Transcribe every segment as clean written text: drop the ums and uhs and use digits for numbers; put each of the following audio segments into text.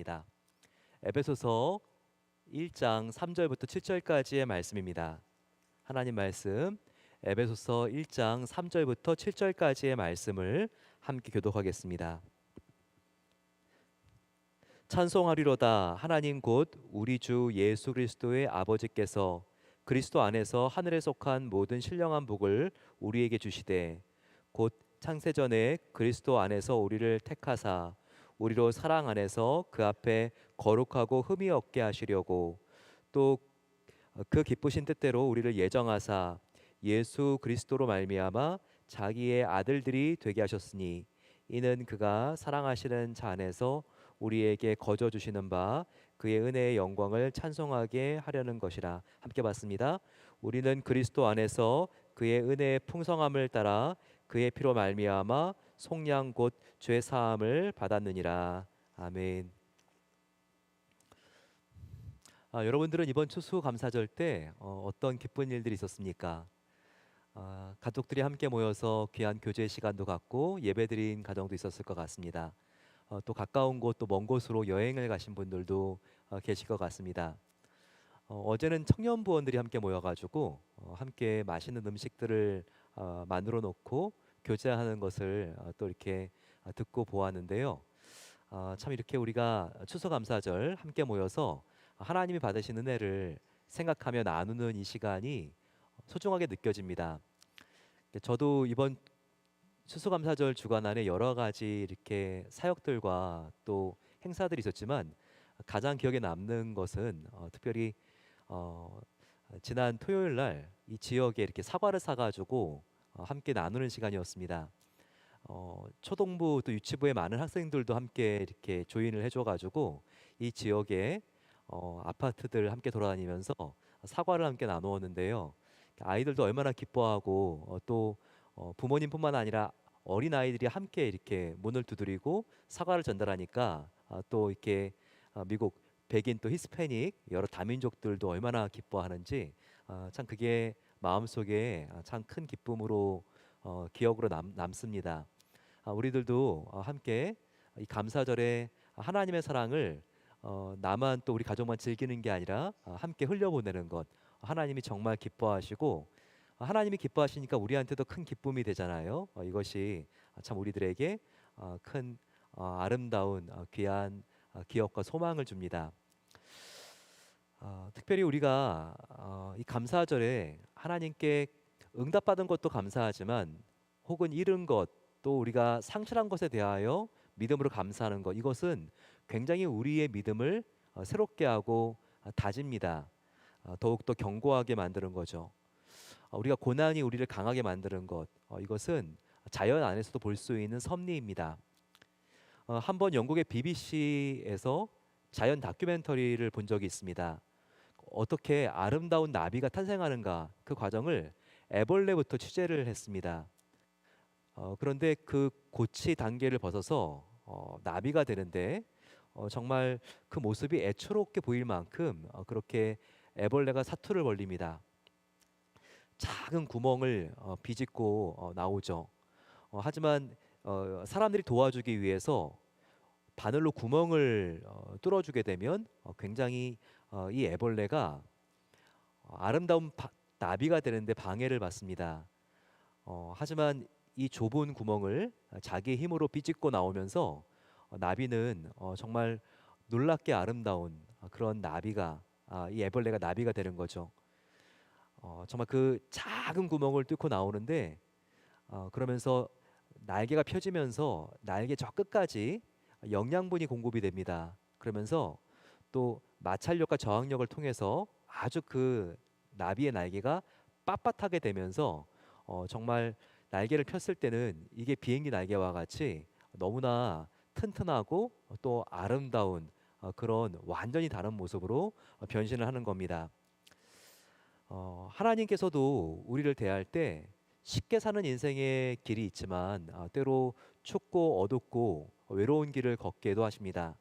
하겠습니다. 에베소서 1장 3절부터 7절까지의 말씀입니다. 하나님 말씀 에베소서 1장 3절부터 7절까지의 말씀을 함께 교독하겠습니다. 찬송하리로다. 하나님 곧 우리 주 예수 그리스도의 아버지께서 그리스도 안에서 하늘에 속한 모든 신령한 복을 우리에게 주시되 곧 창세전에 그리스도 안에서 우리를 택하사 우리로 사랑 안에서 그 앞에 거룩하고 흠이 없게 하시려고 또 그 기쁘신 뜻대로 우리를 예정하사 예수 그리스도로 말미암아 자기의 아들들이 되게 하셨으니 이는 그가 사랑하시는 자 안에서 우리에게 거저 주시는 바 그의 은혜의 영광을 찬송하게 하려는 것이라. 함께 봤습니다. 우리는 그리스도 안에서 그의 은혜의 풍성함을 따라 그의 피로 말미암아 속량 곧 죄 사함을 받았느니라. 아멘. 여러분들은 이번 추수감사절 때 어떤 기쁜 일들이 있었습니까? 가족들이 함께 모여서 귀한 교제 시간도 갖고 예배드린 가정도 있었을 것 같습니다. 또 가까운 곳 또 먼 곳으로 여행을 가신 분들도 계실 것 같습니다. 어제는 청년부원들이 함께 모여가지고 함께 맛있는 음식들을 만들어 놓고 교제하는 것을 또 이렇게 듣고 보았는데요. 참 이렇게 우리가 추수감사절 함께 모여서 하나님이 받으신 은혜를 생각하며 나누는 이 시간이 소중하게 느껴집니다. 저도 이번 추수감사절 주간 안에 여러 가지 이렇게 사역들과 또 행사들이 있었지만 가장 기억에 남는 것은 특별히 어, 지난 토요일 날 이 지역에 이렇게 사과를 사가지고 함께 나누는 시간이었습니다. 초동부 또 유치부의 많은 학생들도 함께 이렇게 조인을 해줘가지고 이 지역에 아파트들 함께 돌아다니면서 사과를 함께 나누었는데요. 아이들도 얼마나 기뻐하고 또 부모님뿐만 아니라 어린 아이들이 함께 이렇게 문을 두드리고 사과를 전달하니까 또 이렇게 미국 백인 또 히스패닉 여러 다민족들도 얼마나 기뻐하는지 참 그게 마음속에 참 큰 기쁨으로 기억으로 남습니다. 우리들도 함께 이 감사절에 하나님의 사랑을 나만 또 우리 가족만 즐기는 게 아니라 함께 흘려보내는 것 하나님이 정말 기뻐하시고 하나님이 기뻐하시니까 우리한테도 큰 기쁨이 되잖아요. 이것이 참 우리들에게 큰 아름다운 귀한 기억과 소망을 줍니다. 특별히 우리가 이 감사절에 하나님께 응답받은 것도 감사하지만 혹은 잃은 것 또 우리가 상실한 것에 대하여 믿음으로 감사하는 것 이것은 굉장히 우리의 믿음을 새롭게 하고 다집니다. 더욱더 견고하게 만드는 거죠. 우리가 고난이 우리를 강하게 만드는 것 이것은 자연 안에서도 볼 수 있는 섭리입니다. 한번 영국의 BBC에서 자연 다큐멘터리를 본 적이 있습니다. 어떻게 아름다운 나비가 탄생하는가 그 과정을 애벌레부터 취재를 했습니다. 그런데 그 고치 단계를 벗어서 나비가 되는데 정말 그 모습이 애초롭게 보일 만큼 그렇게 애벌레가 사투를 벌립니다. 작은 구멍을 비집고 나오죠. 하지만 사람들이 도와주기 위해서 바늘로 구멍을 뚫어주게 되면 굉장히 이 애벌레가 아름다운 나비가 되는데 방해를 받습니다. 하지만 이 좁은 구멍을 자기의 힘으로 비집고 나오면서 나비는 정말 놀랍게 아름다운 그런 나비가 이 애벌레가 나비가 되는 거죠. 정말 그 작은 구멍을 뚫고 나오는데 그러면서 날개가 펴지면서 날개 저 끝까지 영양분이 공급이 됩니다. 그러면서 또 마찰력과 저항력을 통해서 아주 그 나비의 날개가 빳빳하게 되면서 정말 날개를 폈을 때는 이게 비행기 날개와 같이 너무나 튼튼하고 또 아름다운 그런 완전히 다른 모습으로 변신을 하는 겁니다. 하나님께서도 우리를 대할 때 쉽게 사는 인생의 길이 있지만 때로 춥고 어둡고 외로운 길을 걷게도 하십니다.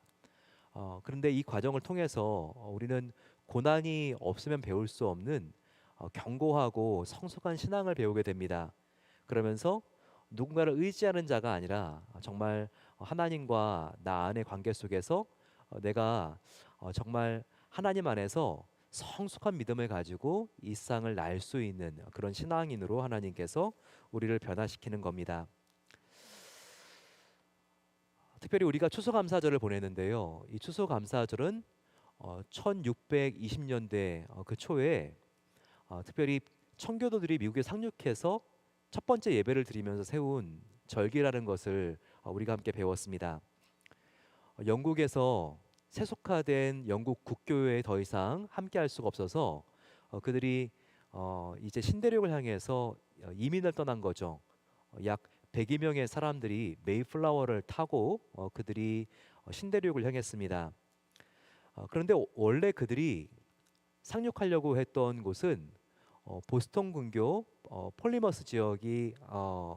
그런데 이 과정을 통해서 우리는 고난이 없으면 배울 수 없는 견고하고 성숙한 신앙을 배우게 됩니다. 그러면서 누군가를 의지하는 자가 아니라 정말 하나님과 나 안의 관계 속에서 내가 정말 하나님 안에서 성숙한 믿음을 가지고 이 세상을 날 수 있는 그런 신앙인으로 하나님께서 우리를 변화시키는 겁니다. 특별히 우리가 추수감사절을 보내는데요. 이 추수감사절은 1620년대 그 초에 특별히 청교도들이 미국에 상륙해서 첫 번째 예배를 드리면서 세운 절기라는 것을 우리가 함께 배웠습니다. 영국에서 세속화된 영국 국교회에 더 이상 함께할 수가 없어서 그들이 이제 신대륙을 향해서 이민을 떠난 거죠. 약 100여 명의 사람들이 메이플라워를 타고 그들이 신대륙을 향했습니다. 그런데 원래 그들이 상륙하려고 했던 곳은 보스턴 근교 폴리머스 지역이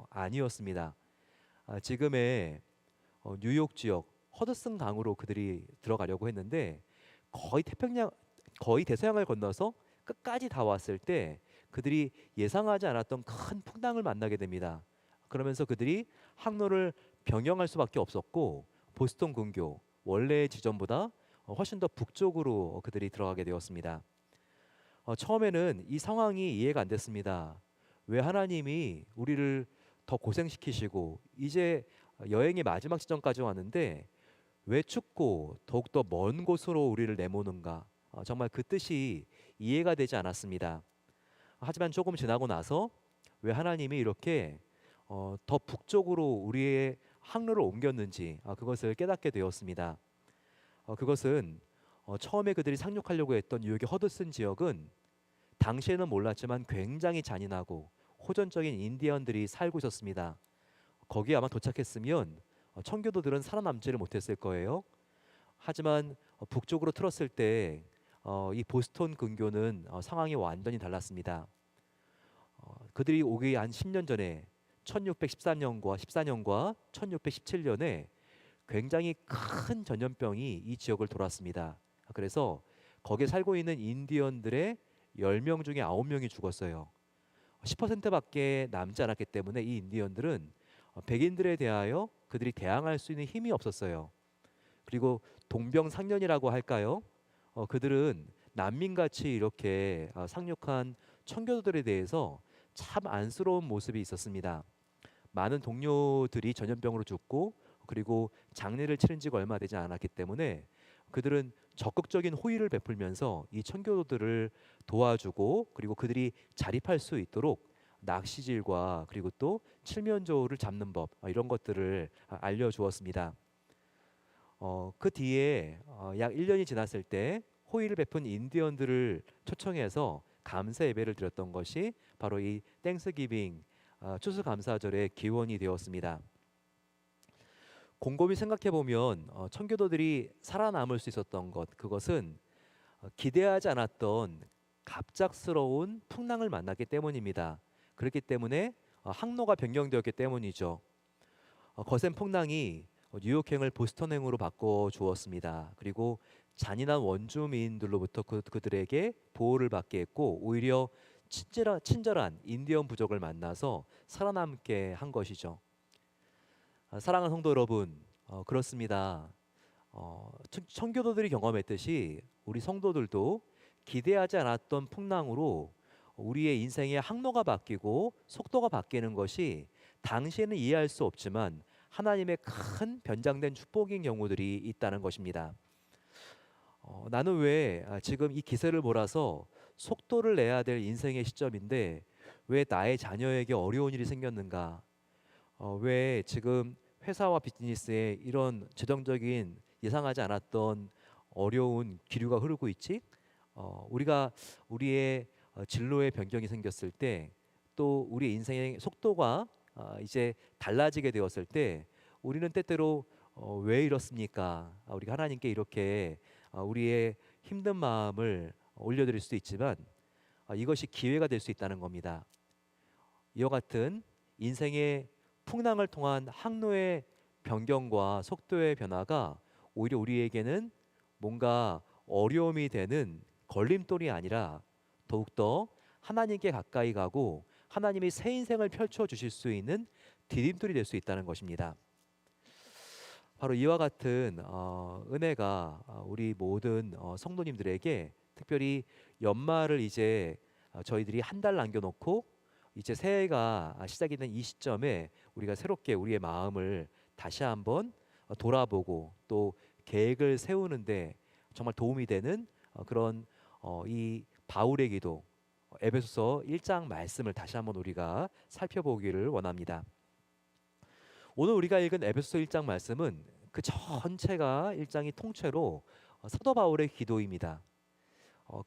아니었습니다. 지금의 뉴욕 지역 허드슨 강으로 그들이 들어가려고 했는데 거의 대서양을 건너서 끝까지 다 왔을 때 그들이 예상하지 않았던 큰 풍랑을 만나게 됩니다. 그러면서 그들이 항로를 변경할 수밖에 없었고 보스턴 근교 원래의 지점보다 훨씬 더 북쪽으로 그들이 들어가게 되었습니다. 처음에는 이 상황이 이해가 안 됐습니다. 왜 하나님이 우리를 더 고생시키시고 이제 여행의 마지막 지점까지 왔는데 왜 춥고 더욱더 먼 곳으로 우리를 내모는가? 정말 그 뜻이 이해가 되지 않았습니다. 하지만 조금 지나고 나서 왜 하나님이 이렇게 더 북쪽으로 우리의 항로를 옮겼는지 그것을 깨닫게 되었습니다. 그것은 처음에 그들이 상륙하려고 했던 뉴욕의 허드슨 지역은 당시에는 몰랐지만 굉장히 잔인하고 호전적인 인디언들이 살고 있었습니다. 거기에 아마 도착했으면 청교도들은 살아남지를 못했을 거예요. 하지만 북쪽으로 틀었을 때 이 보스턴 근교는 상황이 완전히 달랐습니다. 그들이 오기 한 10년 전에 1614년과 1617년에 굉장히 큰 전염병이 이 지역을 돌았습니다. 그래서 거기에 살고 있는 인디언들의 10명 중에 9명이 죽었어요. 10%밖에 남지 않았기 때문에 이 인디언들은 백인들에 대하여 그들이 대항할 수 있는 힘이 없었어요. 그리고 동병상련이라고 할까요? 그들은 난민같이 이렇게 상륙한 청교도들에 대해서 참 안쓰러운 모습이 있었습니다. 많은 동료들이 전염병으로 죽고 그리고 장례를 치른 지가 얼마 되지 않았기 때문에 그들은 적극적인 호의를 베풀면서 이 청교도들을 도와주고 그리고 그들이 자립할 수 있도록 낚시질과 그리고 또 칠면조를 잡는 법 이런 것들을 알려주었습니다. 그 뒤에 약 1년이 지났을 때 호의를 베푼 인디언들을 초청해서 감사 예배를 드렸던 것이 바로 이 땡스기빙 추수감사절의 기원이 되었습니다. 곰곰이 생각해 보면 청교도들이 살아남을 수 있었던 그것은 기대하지 않았던 갑작스러운 풍랑을 만났기 때문입니다. 그렇기 때문에 항로가 변경되었기 때문이죠. 거센 풍랑이 뉴욕행을 보스턴행으로 바꿔 주었습니다. 그리고 잔인한 원주민들로부터 그들에게 보호를 받게 했고 오히려 친절한 인디언 부족을 만나서 살아남게 한 것이죠. 사랑하는 성도 여러분, 그렇습니다. 청교도들이 경험했듯이 우리 성도들도 기대하지 않았던 풍랑으로 우리의 인생의 항로가 바뀌고 속도가 바뀌는 것이 당시에는 이해할 수 없지만 하나님의 큰 변장된 축복인 경우들이 있다는 것입니다. 나는 왜 지금 이 기세를 몰아서 속도를 내야 될 인생의 시점인데 왜 나의 자녀에게 어려운 일이 생겼는가? 왜 지금 회사와 비즈니스에 이런 재정적인 예상하지 않았던 어려운 기류가 흐르고 있지? 우리가 우리의 진로의 변경이 생겼을 때 또 우리 인생의 속도가 이제 달라지게 되었을 때 우리는 때때로 왜 이렇습니까? 우리가 하나님께 이렇게 우리의 힘든 마음을 올려드릴 수도 있지만 이것이 기회가 될 수 있다는 겁니다. 이와 같은 인생의 풍랑을 통한 항로의 변경과 속도의 변화가 오히려 우리에게는 뭔가 어려움이 되는 걸림돌이 아니라 더욱더 하나님께 가까이 가고 하나님이 새 인생을 펼쳐 주실 수 있는 디딤돌이 될 수 있다는 것입니다. 바로 이와 같은 은혜가 우리 모든 성도님들에게 특별히 연말을 이제 저희들이 한 달 남겨놓고 이제 새해가 시작이 된 이 시점에 우리가 새롭게 우리의 마음을 다시 한번 돌아보고 또 계획을 세우는데 정말 도움이 되는 그런 이 바울의 기도 에베소서 1장 말씀을 다시 한번 우리가 살펴보기를 원합니다. 오늘 우리가 읽은 에베소서 1장 말씀은 그 전체가 1장이 통째로 사도 바울의 기도입니다.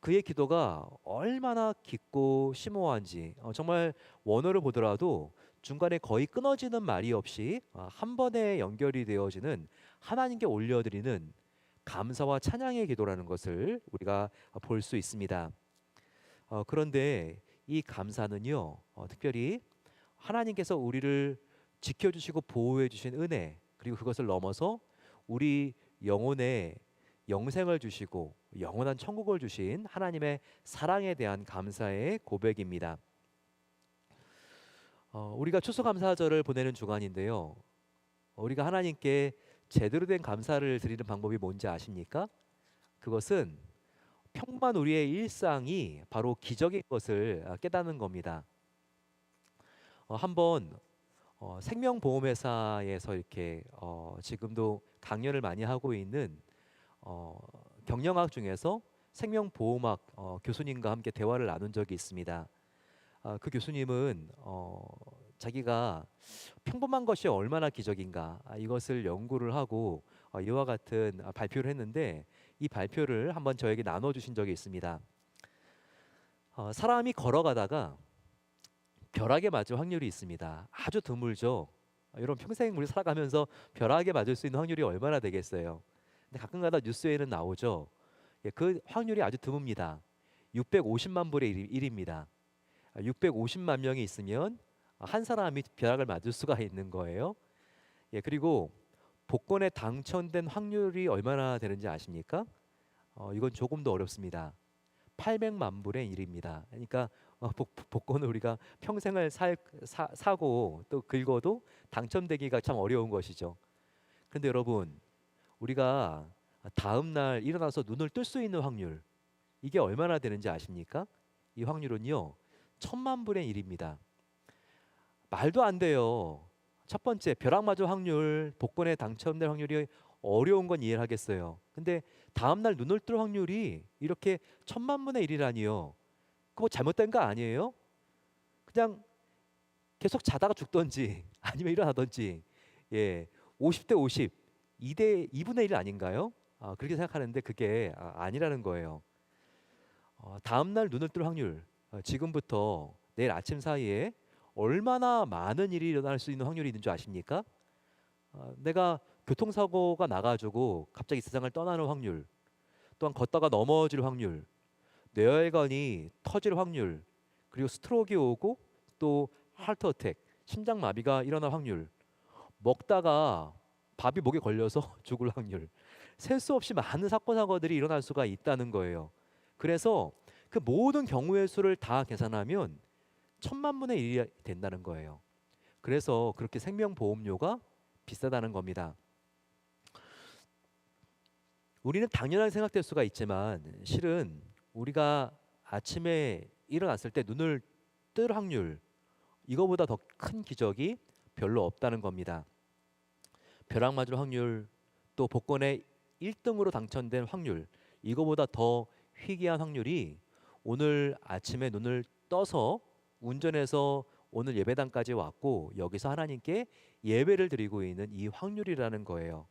그의 기도가 얼마나 깊고 심오한지 정말 원어를 보더라도 중간에 거의 끊어지는 말이 없이 한 번에 연결이 되어지는 하나님께 올려드리는 감사와 찬양의 기도라는 것을 우리가 볼 수 있습니다. 그런데 이 감사는요, 특별히 하나님께서 우리를 지켜주시고 보호해 주신 은혜 그리고 그것을 넘어서 우리 영혼에 영생을 주시고 영원한 천국을 주신 하나님의 사랑에 대한 감사의 고백입니다. 우리가 추수감사절을 보내는 주간인데요. 우리가 하나님께 제대로 된 감사를 드리는 방법이 뭔지 아십니까? 그것은 평범한 우리의 일상이 바로 기적인 것을 깨닫는 겁니다. 한번 생명보험회사에서 이렇게 지금도 강연을 많이 하고 있는 경영학 중에서 생명보험학 교수님과 함께 대화를 나눈 적이 있습니다. 그 교수님은 자기가 평범한 것이 얼마나 기적인가 이것을 연구를 하고 이와 같은 발표를 했는데 이 발표를 한번 저에게 나눠주신 적이 있습니다. 사람이 걸어가다가 벼락에 맞을 확률이 있습니다. 아주 드물죠. 여러분 평생 우리 살아가면서 벼락에 맞을 수 있는 확률이 얼마나 되겠어요. 근데 가끔가다 뉴스에는 나오죠. 예, 그 확률이 아주 드뭅니다. 650만 분의 1입니다. 650만 명이 있으면 한 사람이 벼락을 맞을 수가 있는 거예요. 예, 그리고 복권에 당첨된 확률이 얼마나 되는지 아십니까? 이건 조금 더 어렵습니다. 800만 분의 1입니다. 그러니까 복권을 우리가 평생을 사고 또 긁어도 당첨되기가 참 어려운 것이죠. 그런데 여러분, 우리가 다음 날 일어나서 눈을 뜰 수 있는 확률 이게 얼마나 되는지 아십니까? 이 확률은요 1000만 분의 1입니다. 말도 안 돼요. 첫 번째 벼락 맞을 확률, 복권에 당첨될 확률이 어려운 건 이해를 하겠어요. 근데 다음 날 눈을 뜰 확률이 이렇게 1000만 분의 1이라니요. 그거 잘못된 거 아니에요? 그냥 계속 자다가 죽던지 아니면 일어나던지 예 50대 50 2대 2분의 1 아닌가요? 그렇게 생각하는데 그게 아니라는 거예요. 다음 날 눈을 뜰 확률 지금부터 내일 아침 사이에 얼마나 많은 일이 일어날 수 있는 확률이 있는 줄 아십니까? 내가 교통사고가 나가지고 갑자기 이 세상을 떠나는 확률, 또한 걷다가 넘어질 확률, 뇌혈관이 터질 확률, 그리고 스트로크가 오고 또 하트 어택, 심장마비가 일어날 확률, 먹다가 밥이 목에 걸려서 죽을 확률, 셀 수 없이 많은 사건 사고들이 일어날 수가 있다는 거예요. 그래서 그 모든 경우의 수를 다 계산하면 1000만 분의 1이 된다는 거예요. 그래서 그렇게 생명보험료가 비싸다는 겁니다. 우리는 당연하게 생각될 수가 있지만 실은 우리가 아침에 일어났을 때 눈을 뜰 확률 이거보다 더 큰 기적이 별로 없다는 겁니다. 벼락 맞을 확률 또 복권에 1등으로 당첨된 확률 이거보다 더 희귀한 확률이 오늘 아침에 눈을 떠서 운전해서 오늘 예배당까지 왔고 여기서 하나님께 예배를 드리고 있는 이 확률이라는 거예요.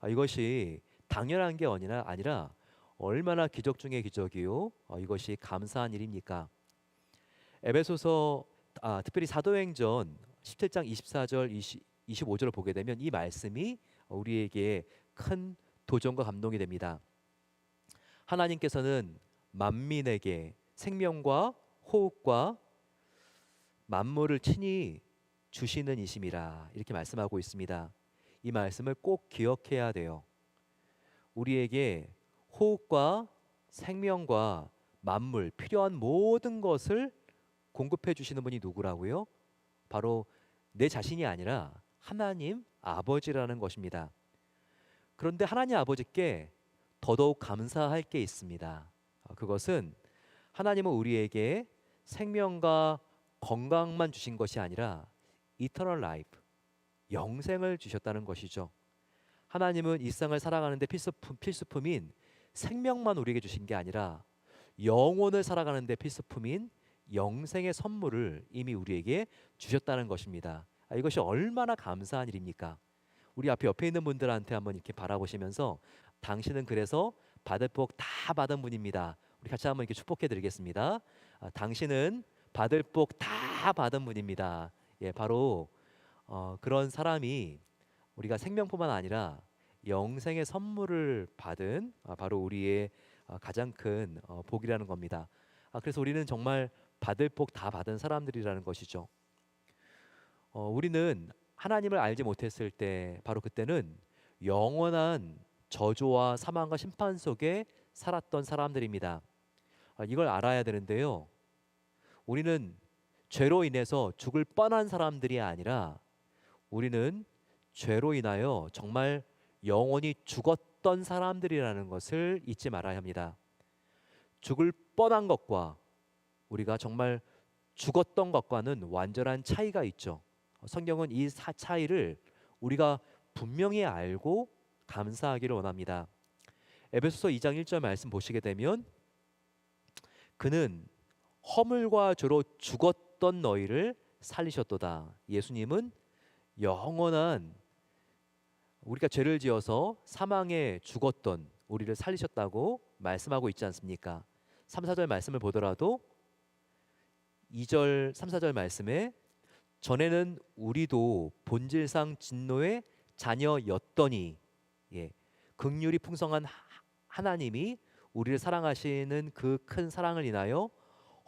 이것이 당연한 게 아니라 얼마나 기적 중의 기적이요. 이것이 감사한 일입니까? 에베소서 특별히 사도행전 17장 24절 25절을 보게 되면 이 말씀이 우리에게 큰 도전과 감동이 됩니다. 하나님께서는 만민에게 생명과 호흡과 만물을 친히 주시는 이심이라 이렇게 말씀하고 있습니다. 이 말씀을 꼭 기억해야 돼요. 우리에게 호흡과 생명과 만물 필요한 모든 것을 공급해 주시는 분이 누구라고요? 바로 내 자신이 아니라 하나님 아버지라는 것입니다. 그런데 하나님 아버지께 더더욱 감사할 게 있습니다. 그것은 하나님은 우리에게 생명과 건강만 주신 것이 아니라 이터널 라이프, 영생을 주셨다는 것이죠. 하나님은 일상을 살아가는데 필수품인 생명만 우리에게 주신 게 아니라 영혼을 살아가는데 필수품인 영생의 선물을 이미 우리에게 주셨다는 것입니다. 이것이 얼마나 감사한 일입니까? 우리 앞에 옆에 있는 분들한테 한번 이렇게 바라보시면서 당신은 그래서 받을 복 다 받은 분입니다. 우리 같이 한번 이렇게 축복해 드리겠습니다. 당신은 받을 복 다 받은 분입니다. 예, 바로 그런 사람이 우리가 생명뿐만 아니라 영생의 선물을 받은 바로 우리의 가장 큰 복이라는 겁니다. 그래서 우리는 정말 받을 복 다 받은 사람들이라는 것이죠. 우리는 하나님을 알지 못했을 때 바로 그때는 영원한 저주와 사망과 심판 속에 살았던 사람들입니다. 이걸 알아야 되는데요. 우리는 죄로 인해서 죽을 뻔한 사람들이 아니라 우리는 죄로 인하여 정말 영원히 죽었던 사람들이라는 것을 잊지 말아야 합니다. 죽을 뻔한 것과 우리가 정말 죽었던 것과는 완전한 차이가 있죠. 성경은 이 차이를 우리가 분명히 알고 감사하기를 원합니다. 에베소서 2장 1절 말씀 보시게 되면 그는 허물과 죄로 죽었던 너희를 살리셨도다. 예수님은 영원한 우리가 죄를 지어서 사망에 죽었던 우리를 살리셨다고 말씀하고 있지 않습니까? 3, 4절 말씀을 보더라도 2절, 3, 4절 말씀에 전에는 우리도 본질상 진노의 자녀였더니 긍휼이 풍성한 하나님이 우리를 사랑하시는 그 큰 사랑을 인하여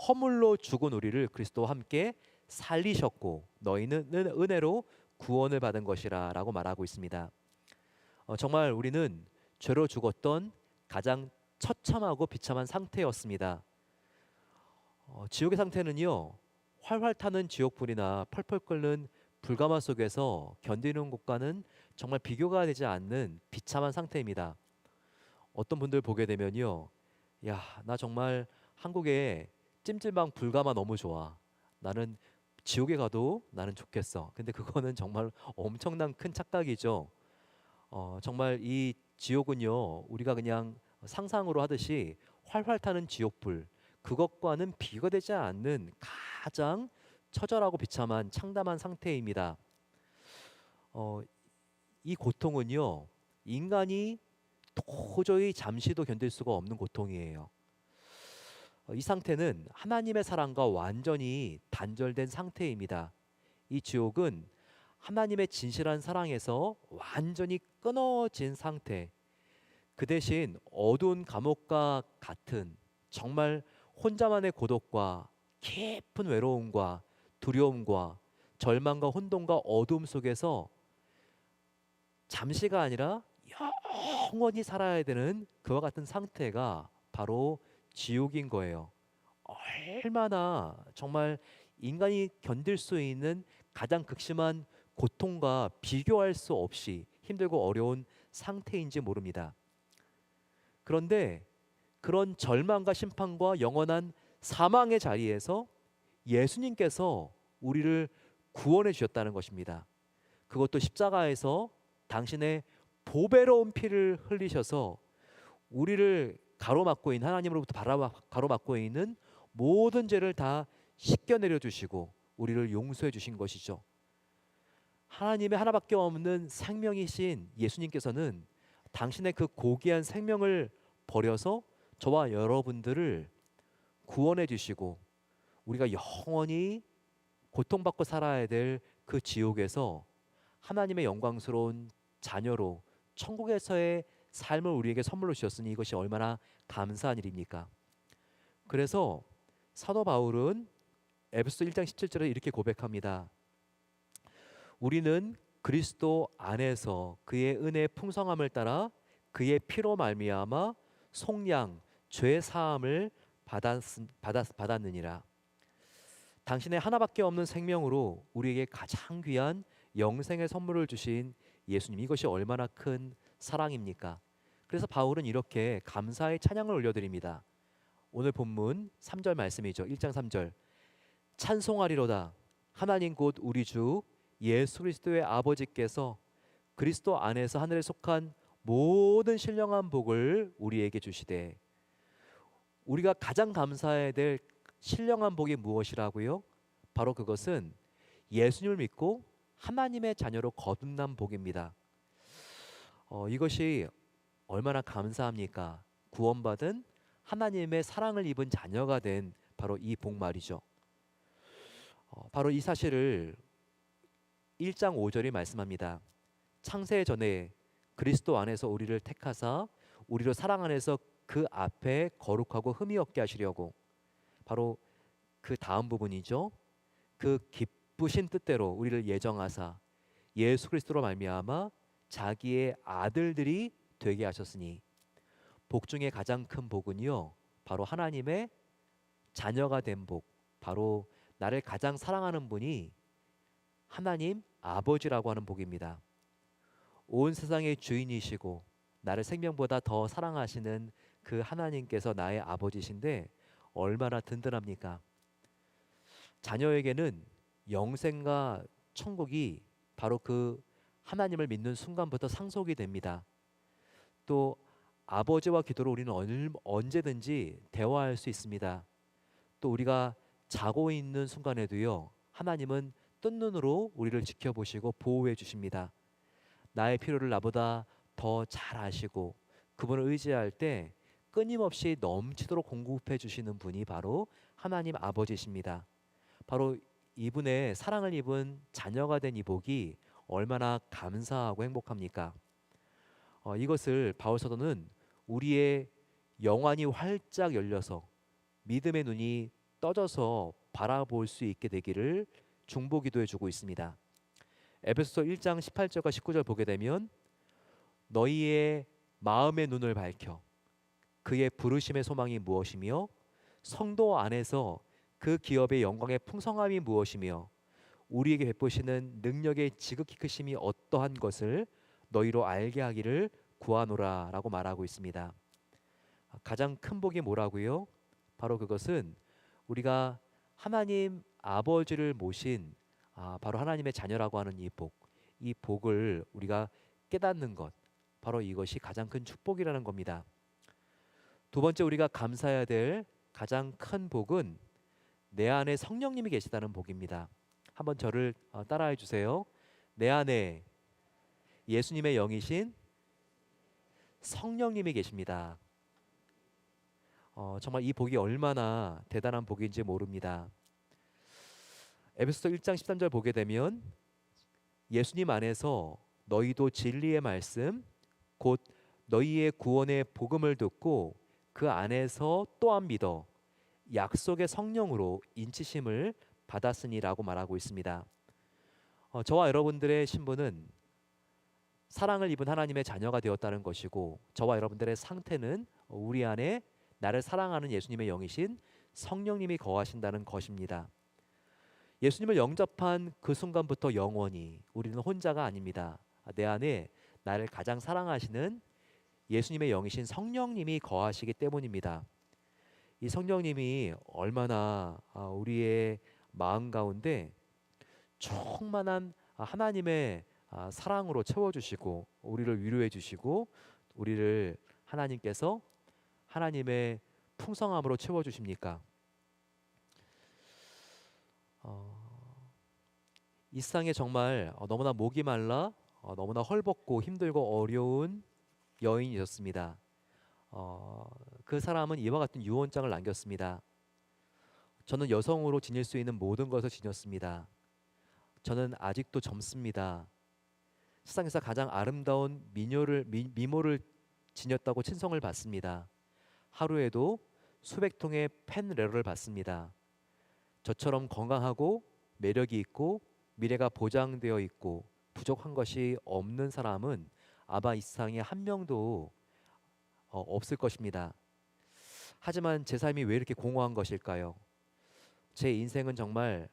허물로 죽은 우리를 그리스도와 함께 살리셨고 너희는 은혜로 구원을 받은 것이라 라고 말하고 있습니다. 정말 우리는 죄로 죽었던 가장 처참하고 비참한 상태였습니다. 지옥의 상태는요, 활활 타는 지옥불이나 펄펄 끓는 불가마 속에서 견디는 것과는 정말 비교가 되지 않는 비참한 상태입니다. 어떤 분들 보게 되면요, 야, 나 정말 한국에 찜질방 불가마 너무 좋아. 나는 지옥에 가도 나는 좋겠어. 근데 그거는 정말 엄청난 큰 착각이죠. 정말 이 지옥은요, 우리가 그냥 상상으로 하듯이 활활 타는 지옥불, 그것과는 비교되지 않는 가장 처절하고 비참한 참담한 상태입니다. 이 고통은요, 인간이 도저히 잠시도 견딜 수가 없는 고통이에요. 이 상태는 하나님의 사랑과 완전히 단절된 상태입니다. 이 지옥은 하나님의 진실한 사랑에서 완전히 끊어진 상태, 그 대신 어두운 감옥과 같은 정말 혼자만의 고독과 깊은 외로움과 두려움과 절망과 혼돈과 어두움 속에서 잠시가 아니라 영원히 살아야 되는 그와 같은 상태가 바로 지옥인 거예요. 얼마나 정말 인간이 견딜 수 있는 가장 극심한 고통과 비교할 수 없이 힘들고 어려운 상태인지 모릅니다. 그런데 그런 절망과 심판과 영원한 사망의 자리에서 예수님께서 우리를 구원해 주셨다는 것입니다. 그것도 십자가에서 당신의 보배로운 피를 흘리셔서 우리를 가로막고 있는 하나님으로부터 가로막고 있는 모든 죄를 다 씻겨내려 주시고 우리를 용서해 주신 것이죠. 하나님의 하나밖에 없는 생명이신 예수님께서는 당신의 그 고귀한 생명을 버려서 저와 여러분들을 구원해 주시고 우리가 영원히 고통받고 살아야 될 그 지옥에서 하나님의 영광스러운 자녀로 천국에서의 삶을 우리에게 선물로 주셨으니 이것이 얼마나 감사한 일입니까? 그래서 사도 바울은 에베소 1장 17절에 이렇게 고백합니다. 우리는 그리스도 안에서 그의 은혜의 풍성함을 따라 그의 피로 말미암아 속량 죄 사함을 받았느니라. 당신의 하나밖에 없는 생명으로 우리에게 가장 귀한 영생의 선물을 주신 예수님, 이것이 얼마나 큰 사랑입니까? 그래서 바울은 이렇게 감사의 찬양을 올려드립니다. 오늘 본문 3절 말씀이죠. 1장 3절. 찬송하리로다. 하나님 곧 우리 주 예수 그리스도의 아버지께서 그리스도 안에서 하늘에 속한 모든 신령한 복을 우리에게 주시되. 우리가 가장 감사해야 될 신령한 복이 무엇이라고요? 바로 그것은 예수님을 믿고 하나님의 자녀로 거듭난 복입니다. 이것이 얼마나 감사합니까? 구원받은 하나님의 사랑을 입은 자녀가 된 바로 이 복 말이죠. 바로 이 사실을 1장 5절이 말씀합니다. 창세 전에 그리스도 안에서 우리를 택하사 우리로 사랑 안에서 그 앞에 거룩하고 흠이 없게 하시려고. 바로 그 다음 부분이죠. 그 기쁘신 뜻대로 우리를 예정하사 예수 그리스도로 말미암아 자기의 아들들이 되게 하셨으니. 복 중에 가장 큰 복은요, 바로 하나님의 자녀가 된 복, 바로 나를 가장 사랑하는 분이 하나님 아버지라고 하는 복입니다. 온 세상의 주인이시고 나를 생명보다 더 사랑하시는 그 하나님께서 나의 아버지신데 얼마나 든든합니까? 자녀에게는 영생과 천국이 바로 그 하나님을 믿는 순간부터 상속이 됩니다. 또 아버지와 기도로 우리는 언제든지 대화할 수 있습니다. 또 우리가 자고 있는 순간에도요, 하나님은 뜬 눈으로 우리를 지켜보시고 보호해 주십니다. 나의 필요를 나보다 더 잘 아시고 그분을 의지할 때 끊임없이 넘치도록 공급해 주시는 분이 바로 하나님 아버지십니다. 바로 이분의 사랑을 입은 자녀가 된 이 복이 얼마나 감사하고 행복합니까? 이것을 바울 사도는 우리의 영안이 활짝 열려서 믿음의 눈이 떠져서 바라볼 수 있게 되기를 중보기도해 주고 있습니다. 에베소서 1장 18절과 19절 보게 되면 너희의 마음의 눈을 밝혀 그의 부르심의 소망이 무엇이며 성도 안에서 그 기업의 영광의 풍성함이 무엇이며 우리에게 베푸시는 능력의 지극히 크심이 어떠한 것을 너희로 알게 하기를 구하노라 라고 말하고 있습니다. 가장 큰 복이 뭐라고요? 바로 그것은 우리가 하나님 아버지를 모신 바로 하나님의 자녀라고 하는 이 복을 우리가 깨닫는 것, 바로 이것이 가장 큰 축복이라는 겁니다. 두 번째 우리가 감사해야 될 가장 큰 복은 내 안에 성령님이 계시다는 복입니다. 한번 저를 따라해 주세요. 내 안에 예수님의 영이신 성령님이 계십니다. 정말 이 복이 얼마나 대단한 복인지 모릅니다. 에베소서 1장 13절 보게 되면 예수님 안에서 너희도 진리의 말씀 곧 너희의 구원의 복음을 듣고 그 안에서 또한 믿어 약속의 성령으로 인치심을 받았으니라고 말하고 있습니다. 저와 여러분들의 신분은 사랑을 입은 하나님의 자녀가 되었다는 것이고 저와 여러분들의 상태는 우리 안에 나를 사랑하는 예수님의 영이신 성령님이 거하신다는 것입니다. 예수님을 영접한 그 순간부터 영원히 우리는 혼자가 아닙니다. 내 안에 나를 가장 사랑하시는 예수님의 영이신 성령님이 거하시기 때문입니다. 이 성령님이 얼마나 우리의 마음 가운데 충만한 하나님의 사랑으로 채워주시고 우리를 위로해 주시고 우리를 하나님께서 하나님의 풍성함으로 채워주십니까? 이 세상에 정말 너무나 목이 말라 너무나 헐벗고 힘들고 어려운 여인이었습니다. 그 사람은 이와 같은 유언장을 남겼습니다. 저는 여성으로 지닐 수 있는 모든 것을 지녔습니다. 저는 아직도 젊습니다. 세상에서 가장 아름다운 미모를 지녔다고 칭송을 받습니다. 하루에도 수백 통의 펜레러를 받습니다. 저처럼 건강하고 매력이 있고 미래가 보장되어 있고 부족한 것이 없는 사람은 아마 이 세상에 한 명도 없을 것입니다. 하지만 제 삶이 왜 이렇게 공허한 것일까요? 제 인생은 정말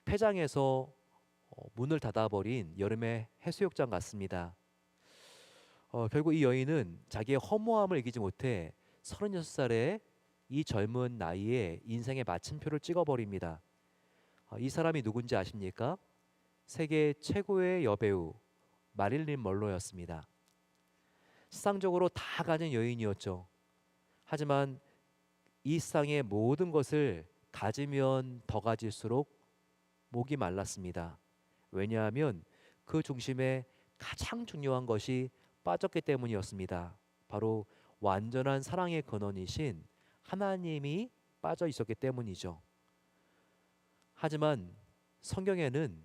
폐장에서 문을 닫아버린 여름의 해수욕장 같습니다. 결국 이 여인은 자기의 허무함을 이기지 못해 36살의 이 젊은 나이에 인생의 마침표를 찍어버립니다. 이 사람이 누군지 아십니까? 세계 최고의 여배우 마릴린 먼로였습니다. 세상적으로 다 가진 여인이었죠. 하지만 이 세상의 모든 것을 가지면 더 가질수록 목이 말랐습니다. 왜냐하면 그 중심에 가장 중요한 것이 빠졌기 때문이었습니다. 바로 완전한 사랑의 근원이신 하나님이 빠져 있었기 때문이죠. 하지만 성경에는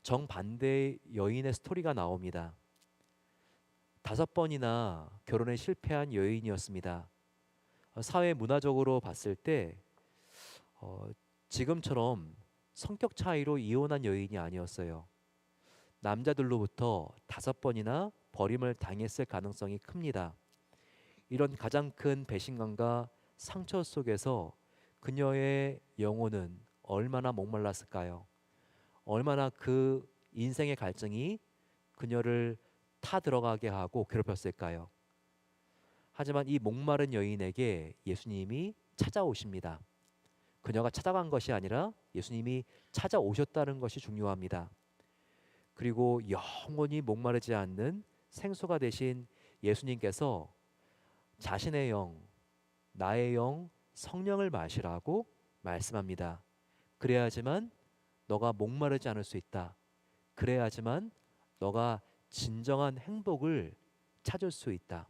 정반대의 여인의 스토리가 나옵니다. 5번이나 결혼에 실패한 여인이었습니다. 사회 문화적으로 봤을 때 지금처럼 성격 차이로 이혼한 여인이 아니었어요. 남자들로부터 5번이나 버림을 당했을 가능성이 큽니다. 이런 가장 큰 배신감과 상처 속에서 그녀의 영혼은 얼마나 목말랐을까요? 얼마나 그 인생의 갈증이 그녀를 타 들어가게 하고 괴롭혔을까요? 하지만 이 목마른 여인에게 예수님이 찾아오십니다. 그녀가 찾아간 것이 아니라 예수님이 찾아오셨다는 것이 중요합니다. 그리고 영원히 목마르지 않는 생수가 되신 예수님께서 자신의 영, 나의 영, 성령을 마시라고 말씀합니다. 그래야지만 너가 목마르지 않을 수 있다. 그래야지만 너가 진정한 행복을 찾을 수 있다.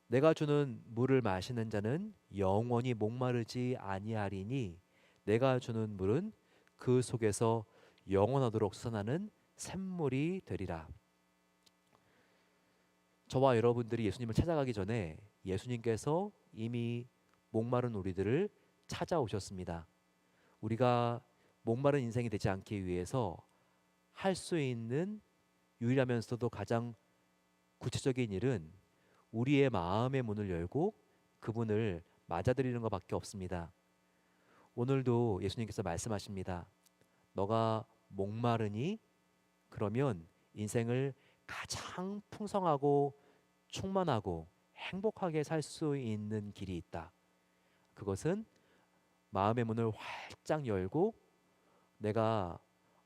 내가 주는 물을 마시는 자는 영원히 목마르지 아니하리니 내가 주는 물은 그 속에서 영원하도록 솟아나는 샘물이 되리라. 저와 여러분들이 예수님을 찾아가기 전에 예수님께서 이미 목마른 우리들을 찾아오셨습니다. 우리가 목마른 인생이 되지 않기 위해서 할 수 있는 유일하면서도 가장 구체적인 일은 우리의 마음의 문을 열고 그분을 맞아들이는 것밖에 없습니다. 오늘도 예수님께서 말씀하십니다. 너가 목마르니 그러면 인생을 가장 풍성하고 충만하고 행복하게 살 수 있는 길이 있다. 그것은 마음의 문을 활짝 열고 내가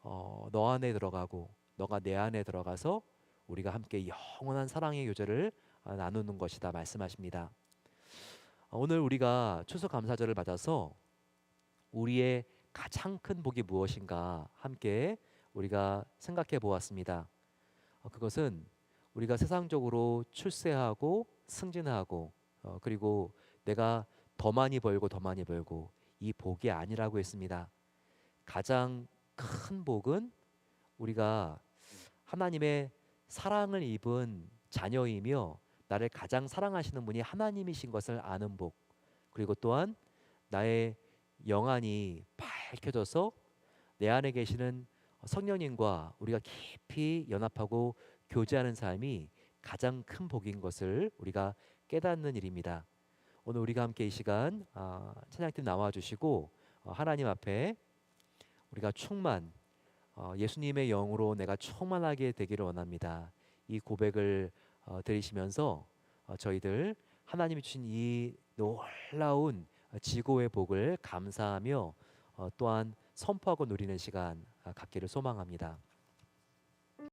너 안에 들어가고 너가 내 안에 들어가서 우리가 함께 영원한 사랑의 교제를 나누는 것이다 말씀하십니다. 오늘 우리가 추수감사절을 맞아서 우리의 가장 큰 복이 무엇인가 함께 우리가 생각해 보았습니다. 그것은 우리가 세상적으로 출세하고 승진하고 그리고 내가 더 많이 벌고 더 많이 벌고 이 복이 아니라고 했습니다. 가장 큰 복은 우리가 하나님의 사랑을 입은 자녀이며 나를 가장 사랑하시는 분이 하나님이신 것을 아는 복, 그리고 또한 나의 영안이 밝혀져서 내 안에 계시는 성령님과 우리가 깊이 연합하고 교제하는 삶이 가장 큰 복인 것을 우리가 깨닫는 일입니다. 오늘 우리가 함께 이 시간 찬양팀 나와주시고 하나님 앞에 우리가 예수님의 영으로 내가 충만하게 되기를 원합니다. 이 고백을 드리시면서 저희들 하나님이 주신 이 놀라운 지고의 복을 감사하며 또한 선포하고 누리는 시간 갖기를 소망합니다.